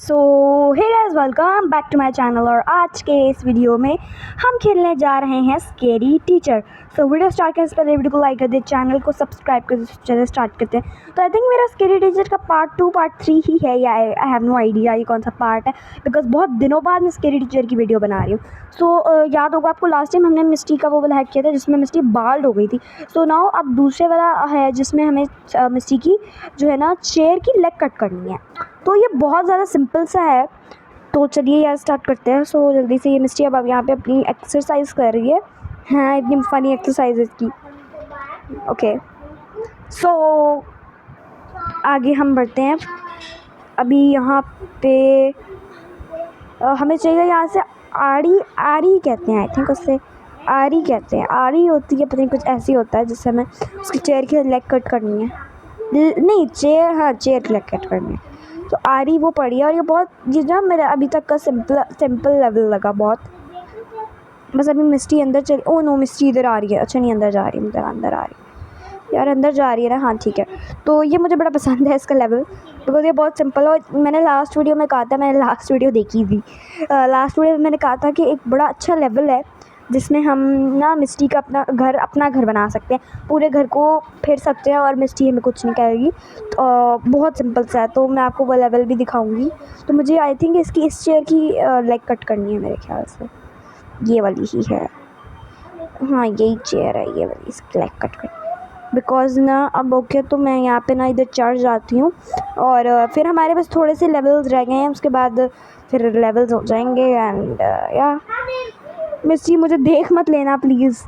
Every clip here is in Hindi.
So hey guys, welcome back to my channel. और आज के इस वीडियो में हम खेलने जा रहे हैं scary teacher. So video start करने से पहले वीडियो को लाइक कर दे, चैनल को सब्सक्राइब कर दे। चलिए स्टार्ट करते हैं। तो आई थिंक मेरा स्केरी टीचर का पार्ट 2 पार्ट 3 ही है, या आई हैव नो आइडिया ये कौन सा पार्ट है, बिकॉज बहुत दिनों बाद मैं स्केरी टीचर की वीडियो बना रही हूँ। सो याद होगा आपको, लास्ट टाइम हमने मिस्टी का वो वाला हैक किया था जिसमें मिस्टी बाल्ड हो गई थी। सो नाउ अब दूसरे वाला है जिसमें हमें मिस्टी की जो है ना चेयर की लेग कट करनी है। तो ये बहुत ज़्यादा सिंपल सा है। तो चलिए यार स्टार्ट करते हैं। सो जल्दी से ये मिस्टी अब यहाँ पे अपनी एक्सरसाइज कर रही है। हाँ, इतनी फनी एक्सरसाइज इसकी। ओके, सो आगे हम बढ़ते हैं। अभी यहाँ पे हमें चाहिए यहाँ से आड़ी। आड़ी कहते हैं आई थिंक, उससे आड़ी कहते हैं। आड़ी होती है, पता नहीं कुछ ऐसी होता है जिससे हमें उसकी चेयर की लेग कट करनी है। नहीं, चेयर, हाँ चेयर की लेग कट करनी है। तो आरी वो पड़ी है। और ये ना मेरा अभी तक का सिंपल लेवल लगा बहुत। बस अभी मिस्टी अंदर चली। ओ नो, मिस्टी इधर आ रही है। अच्छा नहीं, अंदर जा रही है, मतलब अंदर आ रही है यार, अंदर जा रही है ना। हाँ ठीक है। तो ये मुझे बड़ा पसंद है इसका लेवल, बिकॉज ये बहुत सिंपल है। और मैंने लास्ट वीडियो में कहा था, मैंने लास्ट वीडियो देखी थी, लास्ट वीडियो में मैंने कहा था कि एक बड़ा अच्छा लेवल है जिसमें हम ना मिस्टी का अपना घर बना सकते हैं, पूरे घर को फेर सकते हैं और मिस्टी हमें कुछ नहीं कहेगी। तो बहुत सिंपल सा है। तो मैं आपको वो लेवल भी दिखाऊंगी। तो मुझे आई थिंक इस चेयर की लेग कट करनी है मेरे ख्याल से। ये वाली ही है, हाँ यही चेयर है, ये वाली, इसकी लेग कट करनी। बिकॉज ना अब ओके, तो मैं यहाँ पे ना इधर चढ़ जाती हूँ। और फिर हमारे पास थोड़े से लेवल्स रह गए हैं, उसके बाद फिर लेवल्स हो जाएंगे। एंड या मिस्टी मुझे देख मत लेना प्लीज़।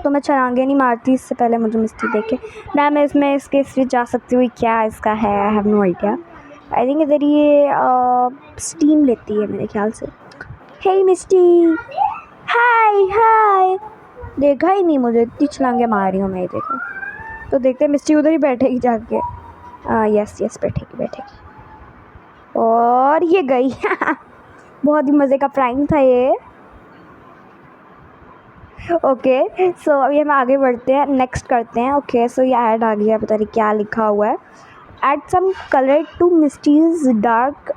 तो मैं छलांगे नहीं मारती इससे पहले मुझे मिस्टी देखे ना। मैं इसमें इसके स्विच जा सकती हूँ, क्या इसका है, I have no idea. I think इधर ये स्टीम लेती है मेरे ख्याल से। हे मिस्टी, हाय हाय। देखा ही नहीं मुझे, इतनी छलांगे मार रही हूँ मैं, देखो। तो देखते हैं मिस्टी उधर ही बैठेगी जाके। यस यस, बैठेगी। और ये गई बहुत ही मज़े का प्राइम था ये। ओके, सो अभी हम आगे बढ़ते हैं, नेक्स्ट करते हैं। ओके, सो ये ऐड आ गया, पता नहीं क्या लिखा हुआ है। Add some colour to Misty's dark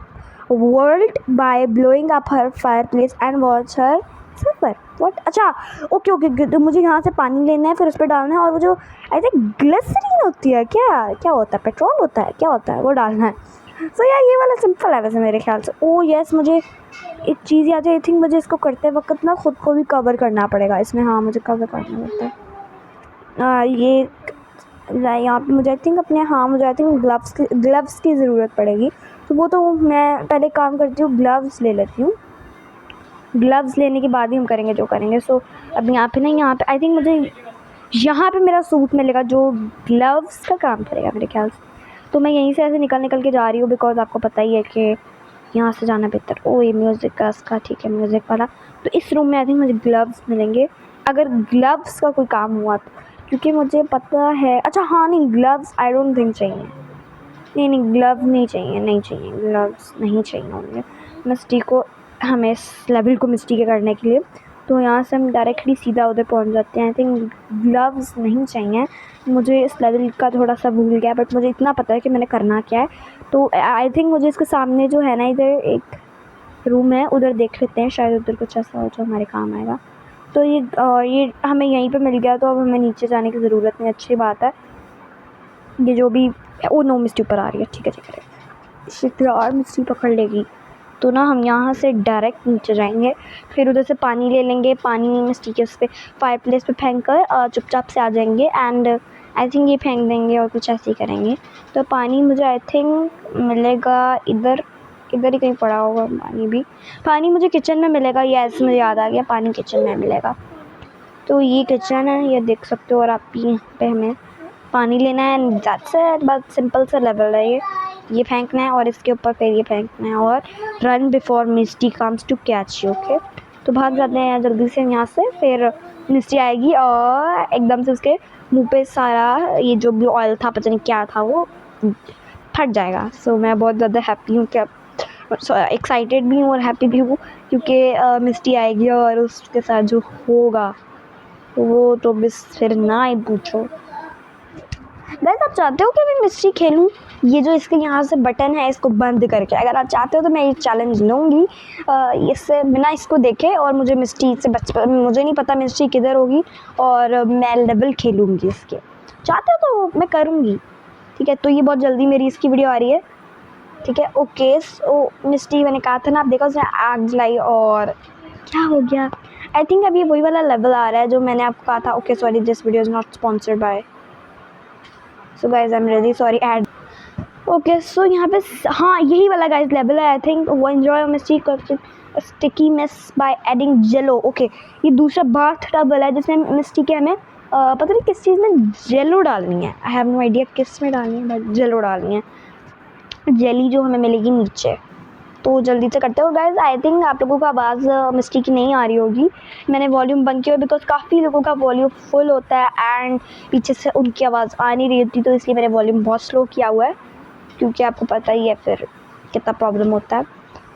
world by blowing up her fireplace and watch her suffer. What? अच्छा, ओके, तो मुझे यहाँ से पानी लेना है, फिर उस पर डालना है। और वो जो आई थिंक ग्लिसरीन होती है, क्या होता है, पेट्रोल होता है, क्या होता है, वो डालना है। सो यार ये वाला सिंपल है वैसे मेरे ख्याल से। ओ यस, मुझे एक चीज़ याद है। आई थिंक मुझे इसको करते वक्त ना खुद को भी कवर करना पड़ेगा इसमें। हाँ, मुझे कवर करना पड़ता है। ये यहाँ पे मुझे आई थिंक मुझे आई थिंक ग्लव्स की ज़रूरत पड़ेगी। तो वो तो मैं पहले काम करती हूँ, ग्लव्स ले लेती हूँ। ग्लव्स लेने के बाद ही हम करेंगे जो करेंगे। सो अब यहाँ पे आई थिंक मुझे यहाँ पे मेरा सूट मिलेगा जो ग्लव्स का काम करेगा मेरे ख्याल से। तो मैं यहीं से ऐसे निकल के जा रही हूँ, बिकॉज आपको पता ही है कि यहाँ से जाना बेहतर। ओ ये म्यूज़िक का इसका, ठीक है, म्यूज़िक वाला। तो इस रूम में आई थिंक मुझे ग्लव्स मिलेंगे, अगर ग्लव्स का कोई काम हुआ तो, क्योंकि मुझे पता है। अच्छा हाँ, नहीं ग्लव्स आई डोंट थिंक चाहिए। नहीं ग्लव्स नहीं चाहिए, ग्लव्स नहीं चाहिए होंगे मिस्टी को, हमें इस लेवल को मिस्टी के करने के लिए। तो यहाँ से हम डायरेक्टली सीधा उधर पहुँच जाते हैं। आई थिंक ग्लव्स नहीं चाहिए मुझे, इस लेवल का थोड़ा सा भूल गया, बट मुझे इतना पता है कि मैंने करना क्या है। तो आई थिंक मुझे इसके सामने जो है ना, इधर एक रूम है, उधर देख लेते हैं, शायद उधर कुछ ऐसा हो जो हमारे काम आएगा। तो ये हमें यहीं पे मिल गया, तो अब हमें नीचे जाने की ज़रूरत नहीं। अच्छी बात है। ये जो भी, ओ नो, मिस्टी ऊपर आ रही है, ठीक है। शिट और मिस्टी पकड़ लेगी। तो ना हम यहाँ से डायरेक्ट नीचे जाएंगे, फिर उधर से पानी ले लेंगे। पानी मिस्टी के उस पर फायर प्लेस पे फेंक कर चुपचाप से आ जाएंगे। एंड आई थिंक ये फेंक देंगे और कुछ ऐसे ही करेंगे। तो पानी मुझे आई थिंक मिलेगा इधर ही कहीं पड़ा होगा पानी भी। पानी मुझे किचन में मिलेगा, यस मुझे याद आ गया, पानी किचन में मिलेगा। तो ये किचन है, ये देख सकते हो। और आप यहाँ पे हमें पानी लेना है, एंड दैट्स इट। बहुत सिंपल सा लेवल है ये फेंकना है और इसके ऊपर फिर ये फेंकना है। और run before Misty comes to catch you. Okay, तो भाग जाते हैं जल्दी से यहाँ से। फिर मिस्टी आएगी और एकदम से उसके मुंह पे सारा ये जो भी ऑयल था, पता नहीं क्या था, वो फट जाएगा। सो मैं बहुत ज़्यादा हैप्पी हूँ, क्या एक्साइटेड भी हूँ और हैप्पी भी हूँ, क्योंकि मिस्टी आएगी और उसके साथ जो होगा वो तो बस फिर ना ही पूछो। गाइस, आप चाहते हो कि मैं मिस्टी खेलूं? ये जो इसके यहाँ से बटन है इसको बंद करके, अगर आप चाहते हो तो मैं ये चैलेंज लूँगी इससे बिना इसको देखे, और मुझे मिस्टी से मुझे नहीं पता मिस्टी किधर होगी और मैं लेवल खेलूँगी इसके। चाहते हो तो मैं करूँगी, ठीक है। तो ये बहुत जल्दी मेरी इसकी वीडियो आ रही है, ठीक है। ओके सो मिस्टी मैंने कहा था ना, आप देखो उसने आग जलाई और क्या हो गया। आई थिंक अभी वही वाला लेवल आ रहा है जो मैंने आपको कहा था। Okay sorry, this video is not sponsored by, so guys I am really sorry ad. Okay so यहाँ पे हाँ यही वाला गाइज लेवल है। आई थिंक वो enjoy Misty sticky mess by adding jello. Okay ये दूसरा बाथ टब वाला है जिसमें मिस्टी के हमें पता नहीं किस चीज़ में जेलो डालनी है। आई हैव नो आइडिया किस में डालनी है, बट जेलो डालनी है, जेली जो हमें मिलेगी नीचे। तो जल्दी से करते हो गाइज। आई थिंक आप लोगों का आवाज़ मिस्टी की नहीं आ रही होगी, मैंने वॉल्यूम बंद किया बिकॉज काफ़ी लोगों का वॉल्यूम फुल होता है एंड पीछे से उनकी आवाज़ आ नहीं रही होती, तो इसलिए मैंने वॉल्यूम बहुत स्लो किया हुआ है, क्योंकि आपको पता ही है फिर कितना प्रॉब्लम होता है।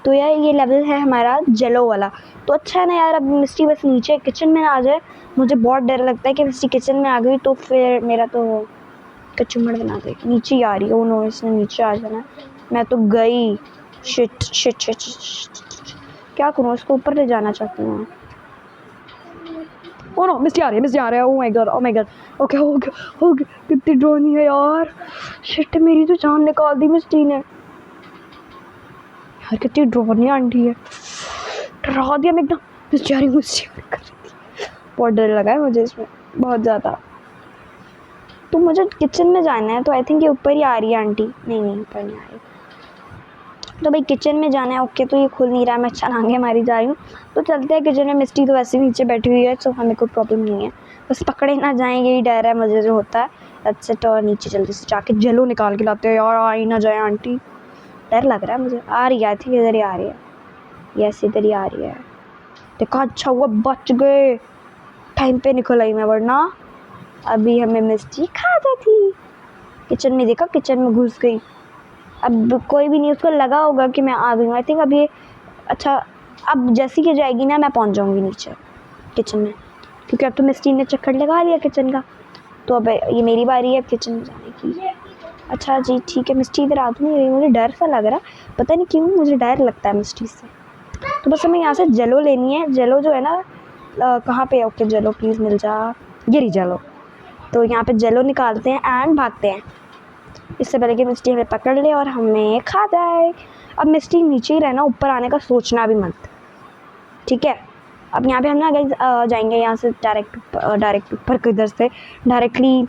तो यार ये लेवल है हमारा जेलो वाला, तो अच्छा है ना यार। अब मिस्टी बस नीचे किचन में आ जाए, मुझे बहुत डर लगता है कि मिस्टी किचन में आ गई तो फिर मेरा तो कचूमड़ बना देगी। नीचे ही आ रही है, ओ नो इसने नीचे आ जाना, मैं तो गई। शिट शिट शिट शिट, क्या करूँ, इसको ऊपर ले जाना चाहती हूँ। ओ नो मिस्टी आ रही है, मिस्टी आ रहा है। Oh my God, oh my God. Okay हो गया, कितनी ड्रोनी है यार। शिट मेरी तो जान निकाल दी मिस्टी ने यार, कितनी ड्रोनी आंटी है, डरा दिया मैं एकदम। मिस्टी आ रही, मिस्टी कर रही थी, बहुत डर लगा है मुझे इसमें बहुत ज़्यादा। तो मुझे किचन में जाना है, तो आई थिंक ये ऊपर ही आ रही है आंटी। नहीं ऊपर नहीं आ रही, तो भाई किचन में जाना है। ओके तो ये खुल नहीं रहा है, मैं छलांगे मारी जा रही हूँ, तो चलते हैं किचन में। मिस्टी तो वैसे ही नीचे बैठी हुई है, तो हमें कोई प्रॉब्लम नहीं है, बस पकड़े ना जाएँ यही डर है मुझे जो होता है। अच्छा तो नीचे जल्दी से जाके जेलो निकाल के लाते हैं यार, आ ही ना जाए आंटी, डर लग रहा है मुझे। आ रही है, आई थिंक इधर ही आ रही है, यस इधर ही आ रही है। देखा, अच्छा हुआ बच गए, टाइम पे निकल आई मैं, वरना अभी हमें मिस्टी खा जाती। किचन में देखा, किचन में घुस गई। अब कोई भी नहीं, उसको लगा होगा कि मैं आ गई हूँ। आई थिंक अब ये अच्छा, अब जैसी कि जाएगी ना मैं पहुँच जाऊँगी नीचे किचन में, क्योंकि अब तो मिस्टी ने चक्कर लगा लिया किचन का। तो अब ये मेरी बारी है अब किचन में जाने की। अच्छा जी ठीक है, मिस्टी इधर आ तो नहीं रही, मुझे डर सा लग रहा, पता नहीं क्यों मुझे डर लगता है मिस्टी से। तो बस हमें यहाँ से जेलो लेनी है। जेलो जो है ना कहाँ पे है। ओके जेलो प्लीज़ मिल जा, गिरी जेलो। तो यहाँ पे जेलो निकालते हैं एंड भागते हैं, इससे पहले कि मिस्टी हमें पकड़ ले और हमें खा जाए। अब मिस्टी नीचे ही रहना, ऊपर आने का सोचना भी मत, ठीक है। अब यहाँ पे हम ना गाइस जाएंगे यहाँ से डायरेक्ट ऊपर, किधर से डायरेक्टली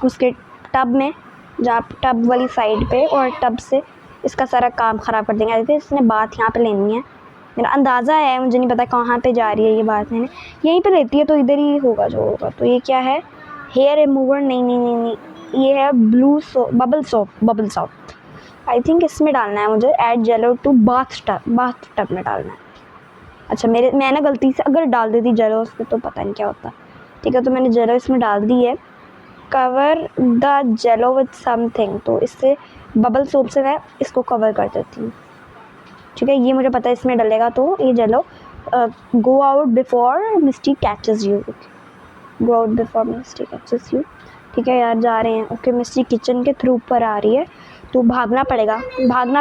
उसके टब में, जहाँ टब वाली साइड पे, और टब से इसका सारा काम ख़राब कर देंगे। ऐसे इसने बात यहाँ पे लेनी है, मेरा अंदाज़ा है, मुझे नहीं पता कहाँ पे जा रही है ये बात लेने। यहीं पे लेती है तो इधर ही होगा जो होगा। तो ये क्या है, हेयर रिमूवर, नहीं, ये है blue bubble shop. I think इसमें डालना है मुझे, ऐड जेलो टू बाथ टब में डालना है। अच्छा मैं ना गलती से अगर डाल देती जेलो उसमें तो पता नहीं क्या होता, ठीक है। तो मैंने जेलो इसमें डाल दी है। कवर द जेलो विथ समथिंग, तो इससे बबल सोप से मैं इसको कवर कर देती हूँ, ठीक है। ये मुझे पता है इसमें डलेगा, तो ये jello go out before Misty catches you, go out before Misty catches you, ठीक है यार जा रहे हैं। ओके मिस्टी किचन के थ्रू ऊपर आ रही है, तो भागना पड़ेगा। भागो।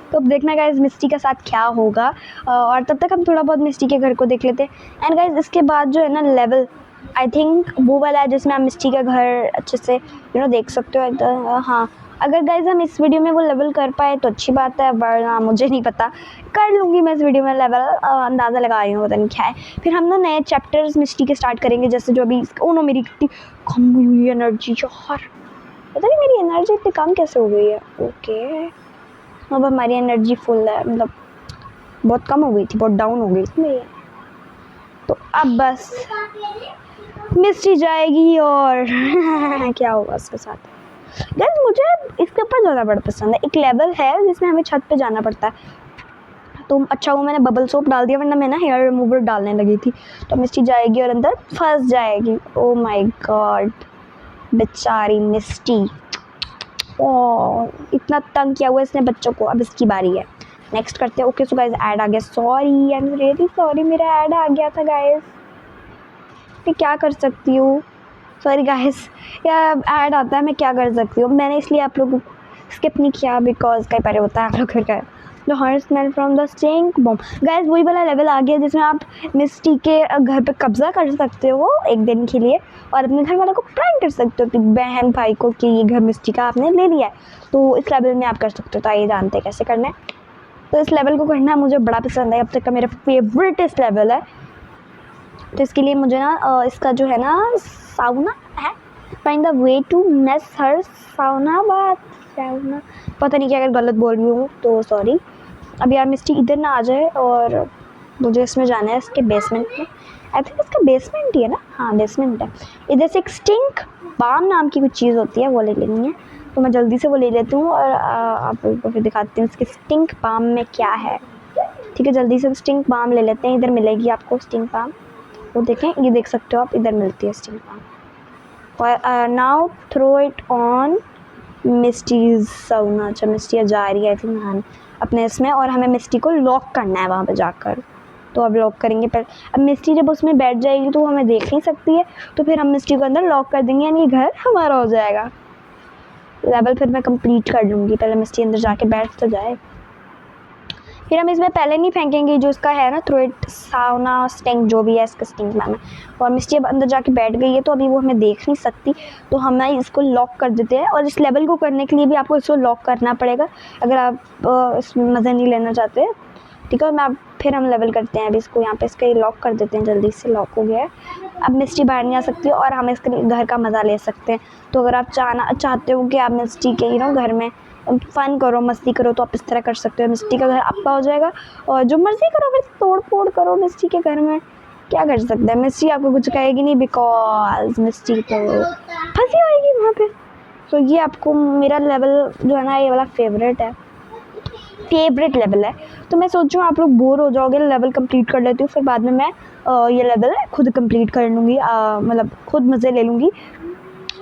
तो अब देखना गाइज मिस्टी के साथ क्या होगा, और तब तक हम थोड़ा बहुत मिस्टी के घर को देख लेते हैं। एंड गाइज इसके बाद जो है ना लेवल, आई थिंक वो वाला है जिसमें आप मिस्टी का घर अच्छे से देख सकते हो एकदम। हाँ अगर गाइज हम इस वीडियो में वो लेवल कर पाए तो अच्छी बात है, वरना मुझे नहीं पता, कर लूँगी मैं इस वीडियो में लेवल, अंदाज़ा लगा रही हूँ, पता नहीं क्या है। फिर हम ना नए चैप्टर्स मिस्टी के स्टार्ट करेंगे, जैसे जो अभी मेरी कितनी कम हुई एनर्जी यार, पता नहीं मेरी एनर्जी इतनी कम कैसे हो गई है। ओके अब हमारी एनर्जी फुल है, मतलब बहुत कम हो गई थी, बहुत डाउन हो गई थी मेरी। तो अब बस मिस्टी जाएगी और क्या होगा उसके साथ। गाइस मुझे इसके ऊपर ज़्यादा बड़ा पसंद है, एक लेवल है जिसमें हमें छत पे जाना पड़ता है। तो अच्छा वो मैंने बबल सोप डाल दिया, वरना मैं ना हेयर रिमूवर डालने लगी थी। तो मिस्टी जाएगी और अंदर फंस जाएगी। ओ माय गॉड बेचारी मिस्टी, इतना तंग किया हुआ इसने बच्चों को। अब इसकी बारी है, नेक्स्ट करते हैं। ओके सो गाइस ऐड आ गया, sorry I am really sorry, मेरा ऐड आ गया था गाइस। मैं क्या कर सकती हूँ, सॉरी गाइस, या ऐड आता है मैं क्या कर सकती हूँ, मैंने इसलिए आप लोगों को स्किप नहीं किया बिकॉज कई बार होता है आप लोग फिर गए the hot smell from the stink bomb. Guys वही वाला लेवल आ गया जिसमें आप मिस्टी के घर पे कब्जा कर सकते हो एक दिन के लिए और अपने घर वालों को प्रैंक कर सकते हो, अपनी बहन भाई को कि ये घर मिस्टी का आपने ले लिया है। तो इस लेवल में आप कर सकते हो, तो आइए जानते हैं कैसे करना है। तो इस लेवल को करना मुझे बड़ा पसंद है, अब तक का मेरा फेवरेट इस लेवल है। तो इसके लिए मुझे ना इसका जो है ना साउना है, find the way to mess her sauna पता नहीं क्या, अगर गलत बोल रही हूँ तो सॉरी। अब यार मिस्टी इधर ना आ जाए और मुझे इसमें जाना है, इसके बेसमेंट में। आई थिंक इसका बेसमेंट ही है ना, हाँ बेसमेंट है। इधर से एक स्टिंक बाम नाम की कुछ चीज़ होती है, वो ले लेनी है। तो मैं जल्दी से वो ले लेती हूँ और आप लोगों को फिर दिखाती हूँ इसके स्टिंक बाम में क्या है। ठीक है, जल्दी से स्टिंक बाम ले लेते हैं। इधर मिलेगी आपको स्टिंक बाम, वो देखें, ये देख सकते हो आप, इधर मिलती है स्टिंक बाम। और नाउ थ्रो इट ऑन मिस्टीज साउना। अच्छा मिस्टी जा रही है आई थिंक नहाने अपने इसमें, और हमें मिस्टी को लॉक करना है वहाँ पे जाकर। तो अब लॉक करेंगे पहले। अब मिस्टी जब उसमें बैठ जाएगी तो वो हमें देख नहीं सकती है, तो फिर हम मिस्टी को अंदर लॉक कर देंगे, यानी घर हमारा हो जाएगा। लेवल फिर मैं कंप्लीट कर लूँगी, पहले मिस्टी अंदर जाके बैठ तो जाए। फिर हम इसमें पहले नहीं फेंकेंगे जो इसका है ना थ्रो इट साउना स्टिंक, जो भी है इसका स्टिंक मैम है। और मिस्टी अब अंदर जाके बैठ गई है तो अभी वो हमें देख नहीं सकती, तो हम इसको लॉक कर देते हैं। और इस लेवल को करने के लिए भी आपको इसको लॉक करना पड़ेगा अगर आप इसमें मज़े नहीं लेना चाहते। ठीक है, मैं फिर हम लेवल करते हैं। अभी इसको यहाँ पे इसका लॉक कर देते हैं, जल्दी से लॉक हो गया है। अब मिस्टी बाहर नहीं आ सकती और हम इसके घर का मज़ा ले सकते हैं। तो अगर आप चाहते हो कि आप मिस्टी के घर में फ़न करो, मस्ती करो, तो आप इस तरह कर सकते हो। मिस्टी का घर आपका हो जाएगा और जो मर्ज़ी करो, फिर तोड़ फोड़ करो मिस्टी के घर में, क्या कर सकते हैं। मिस्टी आपको कुछ कहेगी नहीं बिकॉज मिस्टी तो फंसी होएगी वहाँ पे। तो ये आपको मेरा लेवल जो है ना, ये वाला फेवरेट लेवल है। तो मैं सोच रही हूँ आप लोग बोर हो जाओगे, लेवल कंप्लीट कर लेती हूँ, फिर बाद में मैं ये लेवल खुद कंप्लीट कर लूँगी, मतलब खुद मज़े ले लूँगी।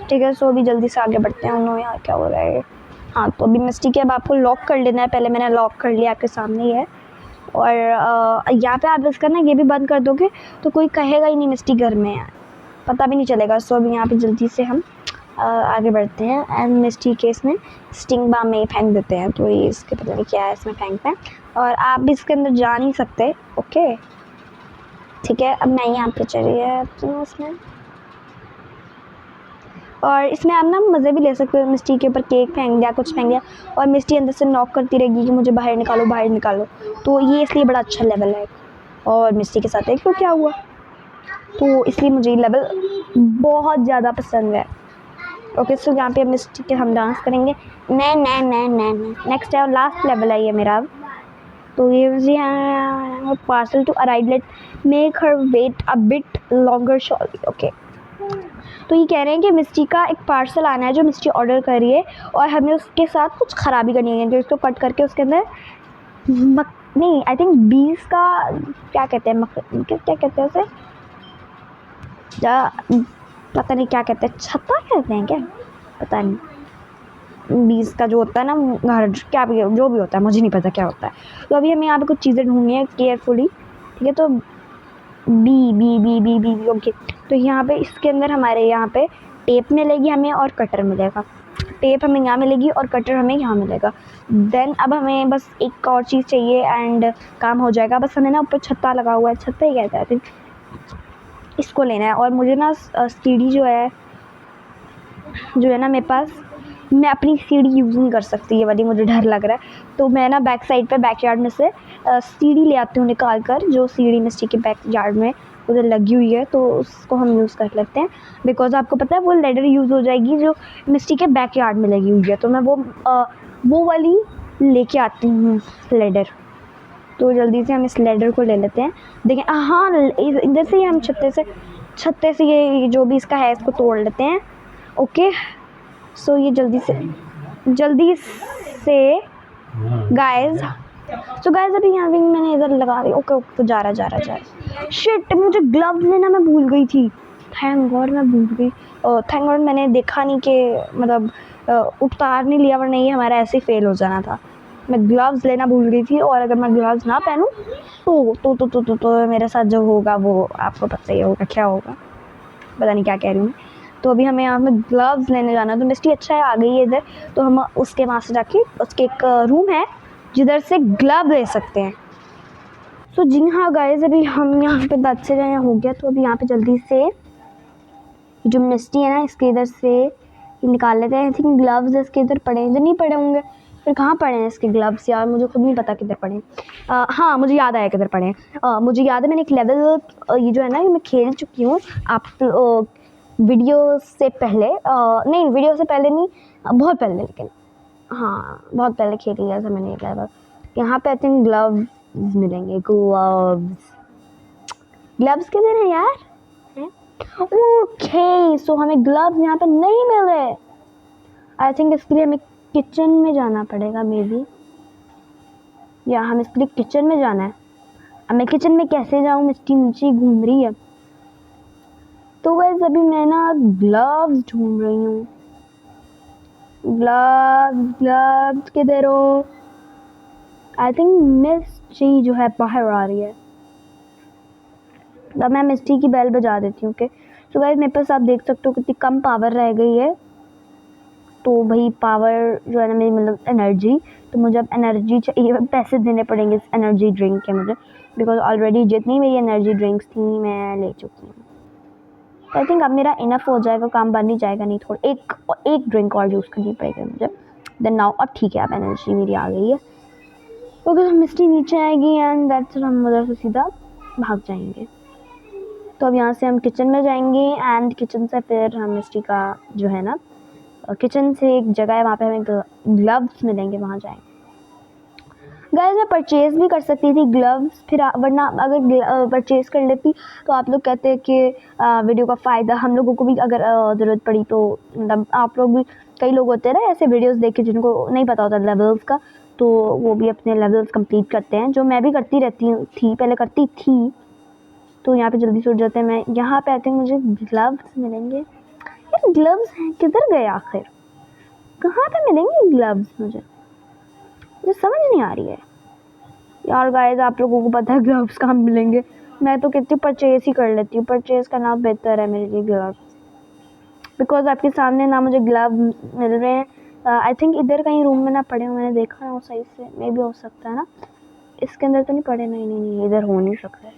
ठीक है, सो अभी जल्दी से आगे बढ़ते हैं। उन्होंने यहाँ क्या हो रहा है। हाँ, तो अभी मिस्टी के अब आपको लॉक कर लेना है, पहले मैंने लॉक कर लिया, आपके सामने ही है। और यहाँ पे आप इसका ना ये भी बंद कर दोगे तो कोई कहेगा ही नहीं मिस्टी घर में है, पता भी नहीं चलेगा। सो अभी यहाँ पे जल्दी से हम आगे बढ़ते हैं एंड मिस्टी के इसमें स्टिंग बाम में फेंक देते हैं। तो ये इसके पता नहीं क्या है, इसमें फेंकते हैं और आप भी इसके अंदर जा नहीं सकते। ओके ठीक है, अब मैं यहाँ पे चली जाती हूँ इसमें, और इसमें आप ना मज़े भी ले सकते हो। मिस्टी के ऊपर केक फेंक दिया, कुछ फेंक दिया, और मिस्टी अंदर से नॉक करती रहेगी कि मुझे बाहर निकालो बाहर निकालो। तो ये इसलिए बड़ा अच्छा लेवल है। और मिस्टी के साथ एक तो क्या हुआ, तो इसलिए मुझे ये लेवल बहुत ज़्यादा पसंद है। ओके, सो यहाँ पे मिस्टी के हम डांस करेंगे। नेक्स्ट है, लास्ट लेवल है ये मेरा। तो ये parcel to arrive, let make her wait a bit longer shortly. Okay, तो ये कह रहे हैं कि मिस्टी का एक पार्सल आना है जो मिस्टी ऑर्डर कर रही है, और हमें उसके साथ कुछ ख़राबी करनी है, जो इसको कट करके उसके अंदर नहीं, आई थिंक बीस का क्या कहते हैं, क्या कहते हैं उसे, पता नहीं क्या कहते हैं, छत्ता कहते हैं क्या, पता नहीं। बीस का जो होता है ना घर, क्या भी जो भी होता है, मुझे नहीं पता क्या होता है। तो अभी हमें यहाँ पे कुछ चीज़ें ढूंढनी है केयरफुली। ठीक है, तो B B B B B B okay. तो यहाँ पे इसके अंदर हमारे यहाँ पे टेप मिलेगी हमें और कटर मिलेगा। टेप हमें यहाँ मिलेगी और कटर हमें यहाँ मिलेगा। देन अब हमें बस एक और चीज़ चाहिए एंड काम हो जाएगा। बस हमें ना ऊपर छत्ता लगा हुआ है, छत्ता ही कहता है, इसको लेना है। और मुझे ना सीढ़ी जो है ना मेरे पास, मैं अपनी सीढ़ी यूज़ नहीं कर सकती, ये वाली मुझे डर लग रहा है। तो मैं ना बैक साइड पे बैकयार्ड में से सीढ़ी ले आती हूँ निकाल कर, जो सीढ़ी मिस्टी के बैकयार्ड में उधर लगी हुई है, तो उसको हम यूज़ कर लेते हैं। बिकॉज आपको पता है वो लेडर यूज़ हो जाएगी जो मिस्टी के बैकयार्ड में लगी हुई है, तो मैं वो वाली लेके आती हूँ लेडर। तो जल्दी से हम इस लेडर को ले लेते हैं। देखें, हाँ इधर से ही हम छत्ते से ये जो भी इसका है इसको तोड़ लेते हैं। ओके, सो ये जल्दी से गाइस, अभी यहाँ भी मैंने इधर लगा दी। ओके, तो जा रहा। शिट, मुझे ग्लव्स लेना मैं भूल गई थी। थैंक गॉड मैं भूल गई। थैंक गॉड मैंने देखा नहीं कि मतलब उतार नहीं लिया, वरना ये हमारा ऐसे ही फेल हो जाना था। मैं ग्लव्स लेना भूल गई थी, और अगर मैं ग्लव्स ना पहनूँ तो मेरे साथ जो होगा वो आपको पता ही होगा क्या होगा। पता नहीं क्या कह रही हूँ। तो अभी हमें यहाँ पे ग्लव्स लेने जाना है। तो मिस्टी अच्छा है आ गई है इधर, तो हम उसके वहाँ से जाके उसके एक रूम है जिधर से ग्लव ले सकते हैं। तो जी हाँ गाइस, अभी हम यहाँ पे 10 से यहाँ हो गया। तो अभी यहाँ पे जल्दी से जो मिस्टी है ना इसके इधर से निकाल लेते हैं। आई थिंक ग्लव्स इसके इधर पड़े हैं, इधर नहीं पड़े होंगे, फिर कहाँ पड़े हैं इसके ग्लव्स यार, मुझे खुद नहीं पता किधर पड़े हैं। हाँ मुझे याद आया किधर पड़े हैं। मुझे याद है मैंने एक लेवल ये जो है ना ये मैं खेल चुकी हूँ आप वीडियो से पहले, नहीं वीडियो से पहले नहीं, बहुत पहले, लेकिन हाँ बहुत पहले खेल लिया था मैंने एक लेवल। यहाँ पे आई थिंक ग्लव्स मिलेंगे, ग्लव्स किधर हैं यार? ओके सो हमें ग्लव्स यहाँ पे नहीं मिल रहे। आई थिंक इसके लिए हमें किचन में जाना पड़ेगा मे बी, या हमें इसके लिए किचन में जाना है। अब मैं किचन में कैसे जाऊँ, मिस्टी नीचे घूम रही है। तो गाइस अभी मैं ना ग्लव्स ढूंढ रही हूँ। ग्लव्स किधर हो? आई थिंक मिस्टी जो है बाहर आ रही है। अब मैं मिस्टी की बेल बजा देती हूँ। ओके तो गाइस मेरे पास आप देख सकते हो कितनी कम पावर रह गई है। तो भाई पावर जो है ना मेरी मतलब एनर्जी, तो मुझे अब एनर्जी चाहिए, पैसे देने पड़ेंगे इस एनर्जी ड्रिंक के मुझे, बिकॉज ऑलरेडी जितनी मेरी एनर्जी ड्रिंक्स थी मैं ले चुकी हूँ। आई थिंक अब मेरा इनफ हो जाएगा, काम बन ही जाएगा, नहीं थोड़ा एक ड्रिंक और यूज़ करनी पड़ेगी मुझे। देन नाउ अब ठीक है, अब एनर्जी मेरी आ गई है। ओके तो मिस्टी नीचे आएगी एंड दैट्स हम उधर से सीधा भाग जाएंगे। तो अब यहाँ से हम किचन में जाएंगे एंड किचन से फिर हम मिस्टी का जो है ना किचन से एक जगह है वहाँ पे हमें ग्लव्स मिलेंगे, वहाँ जाएंगे। गाइस मैं परचेज़ भी कर सकती थी ग्लव्स, फिर वरना अगर परचेज़ कर लेती तो आप लोग कहते हैं कि वीडियो का फ़ायदा हम लोगों को भी अगर ज़रूरत पड़ी तो मतलब आप लोग भी, कई लोग होते हैं ना ऐसे वीडियोस देख के जिनको नहीं पता होता लेवल्स का, तो वो भी अपने लेवल्स कंप्लीट करते हैं, जो मैं भी करती रहती थी, पहले करती थी। तो यहाँ पे जल्दी से उठ जाते हैं। मैं यहाँ पे आते हैं, मुझे ग्लव्स मिलेंगे। ये ग्लव्स हैं किधर गए आखिर, कहाँ पे मिलेंगे ग्लव्स? मुझे समझ नहीं आ रही है यार। गाइस आप लोगों को पता है ग्लव्स कहाँ मिलेंगे? मैं तो कितनी परचेज ही कर लेती हूँ, परचेज करना बेहतर है मेरे लिए ग्लव्स, बिकॉज आपके सामने ना मुझे ग्लव मिल रहे हैं। आई थिंक इधर कहीं रूम में ना पड़े हो, मैंने देखा ना वो सही से, मे भी हो सकता है ना इसके अंदर तो नहीं पड़े, नहीं इधर हो नहीं सकता है।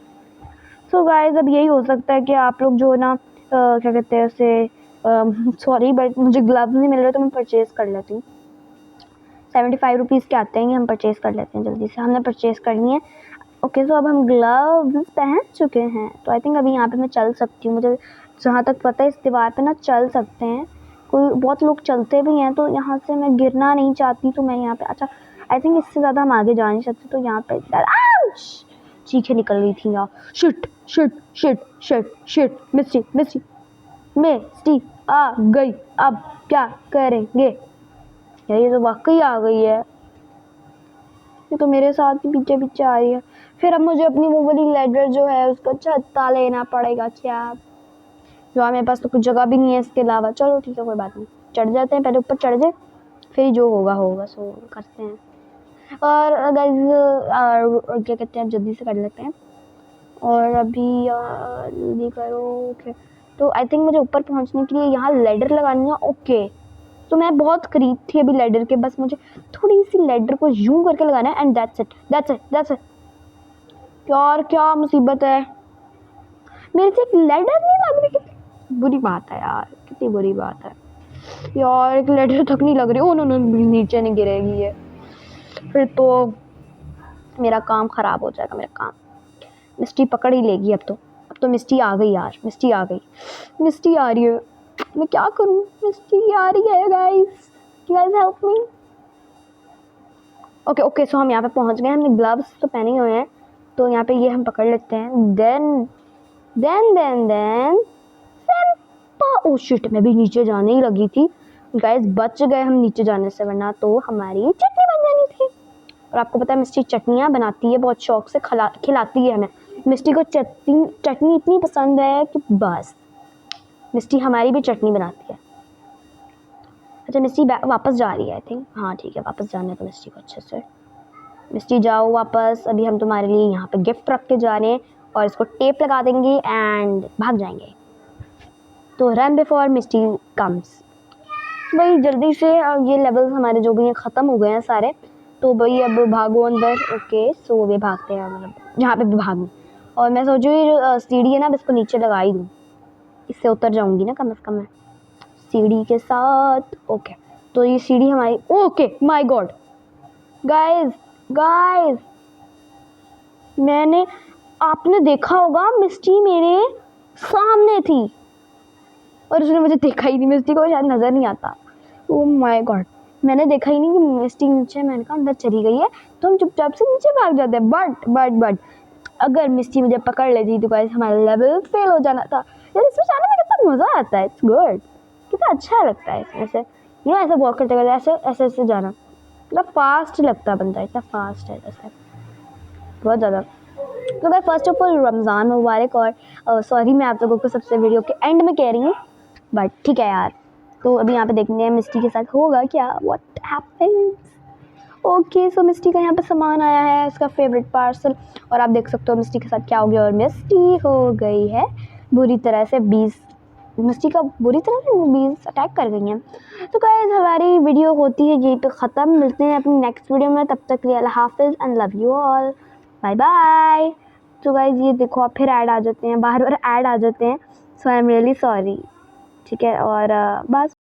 सो गाइस अब यही हो सकता है कि आप लोग जो ना क्या कहते हैं उसे, सॉरी बट मुझे ग्लव्स नहीं मिल रहे तो मैं परचेज़ कर लेती हूँ। 75 रुपीज़ के आते हैं, हम परचेज़ कर लेते हैं जल्दी से, हमने परचेज़ करनी है। ओके तो अब हम ग्लव्स पहन चुके हैं, तो आई थिंक अभी यहाँ पे मैं चल सकती हूँ। मुझे जहाँ तक पता है इस दीवार पे ना चल सकते हैं, कोई बहुत लोग चलते भी हैं, तो यहाँ से मैं गिरना नहीं चाहती, तो मैं यहाँ पे, अच्छा आई थिंक इससे ज़्यादा हम आगे जा नहीं सकते, तो यहाँ पे चीखें निकल रही थी यार, shit shit shit shit shit, Misty आ गई, अब क्या करेंगे? यार ये तो वाकई आ गई है, ये तो मेरे साथ ही पीछे पीछे आ रही है। फिर अब मुझे अपनी वो वाली लेडर जो है उसका छत्ता लेना पड़ेगा क्या? जो मेरे पास तो कुछ जगह भी नहीं है इसके अलावा। चलो ठीक है कोई बात नहीं, चढ़ जाते हैं, पहले ऊपर चढ़ जाए फिर जो होगा सो करते हैं। और गाइस क्या कहते हैं, जल्दी से कर लेते हैं। और अभी जल्दी करो। ओके तो आई थिंक मुझे ऊपर पहुंचने के लिए यहाँ लेडर लगानी है। ओके तो मैं बहुत करीब थी अभी लेडर के, बस मुझे थोड़ी सी लेडर को यूं करके लगाना है एंड दैट्स इट। यार क्या मुसीबत है, मेरे से एक लेडर नहीं लग रही, कितनी बुरी बात है यार, कितनी बुरी बात है यार, एक लेडर तक नहीं लग रही। ओ नो नीचे नहीं गिरेगी ये, फिर तो मेरा काम ख़राब हो जाएगा, मेरा काम मिस्टी पकड़ ही लेगी। अब तो मिस्टी आ गई यार, मिस्टी आ रही है, मैं क्या करूं? मिस्टी आ रही है guys help me. Okay so हम यहाँ पे पहुँच गए, हमने ग्लव्स तो पहने हुए हैं, तो यहाँ पे ये हम पकड़ लेते हैं। देन ओ शिट, मैं भी नीचे जाने ही लगी थी गाइस, बच गए हम नीचे जाने से, वरना तो हमारी चटनी बन जानी थी। और आपको पता है मिस्टी चटनियाँ बनाती है बहुत शौक से, खिलाती है हमें। मिस्टी को चटनी इतनी पसंद है कि बस, मिस्टी हमारी भी चटनी बनाती है। अच्छा मिस्टी वापस जा रही है आई थिंक, हाँ ठीक है वापस जाने तो मिस्टी को अच्छे से। मिस्टी जाओ वापस, अभी हम तुम्हारे लिए यहाँ पे गिफ्ट रख के जा रहे हैं और इसको टेप लगा देंगे एंड भाग जाएंगे। तो रन बिफोर मिस्टी कम्स। भाई जल्दी से ये लेवल्स हमारे जो भी हैं ख़त्म हो गए हैं सारे, तो भाई अब भागो अंदर। ओके सो वे भागते हैं, मतलब जहाँ पे भी भागूँ। और मैं सोचूँ ये जो सीढ़ी है ना, अब इसको नीचे लगा ही दूँ, इससे उतर जाऊँगी ना कम से कम मैं सीढ़ी के साथ। ओके तो ये सीढ़ी हमारी, okay my God guys guys, आपने देखा होगा मिस्टी मेरे सामने थी और उसने मुझे देखा ही नहीं, मिस्टी को शायद नज़र नहीं आता। ओह माय गॉड, मैंने देखा ही नहीं कि मिस्टी नीचे, मैंने कहा अंदर चली गई है, तो हम चुपचाप से नीचे भाग जाते हैं। बट अगर मिस्टी मुझे पकड़ लेती तो गाइस हमारा लेवल फेल हो जाना था। यार इसमें जाने में कितना मज़ा आता है, इट्स गुड, कितना अच्छा लगता है इसमें से, ऐसे वॉक करते करते ऐसे ऐसे जाना, इतना फास्ट लगता है, बनता है इतना फास्ट है जैसे, बहुत ज़्यादा। तो guys first of all Ramzan मुबारक, और सॉरी मैं आप लोगों को सबसे वीडियो के एंड में कह रही हूँ, बट ठीक है यार। तो अभी यहाँ पे देखते हैं मिस्टी के साथ होगा क्या, व्हाट हैपेंस। ओके सो मिस्टी का यहाँ पे सामान आया है, उसका फेवरेट पार्सल, और आप देख सकते हो मिस्टी के साथ क्या हो गया, और मिस्टी हो गई है बुरी तरह से मिस्टी का बुरी तरह से 20 अटैक कर गई हैं। तो गाइस हमारी वीडियो होती है यहीं पे ख़त्म, मिलते हैं अपनी नेक्स्ट वीडियो में, तब तक के लिए अल्लाह हाफिज़ and love you all, bye bye. तो गाइस ये देखो आप फिर ऐड आ जाते हैं, बार बार ऐड आ जाते हैं, सो आई एम रियली सॉरी, ठीक है। और बस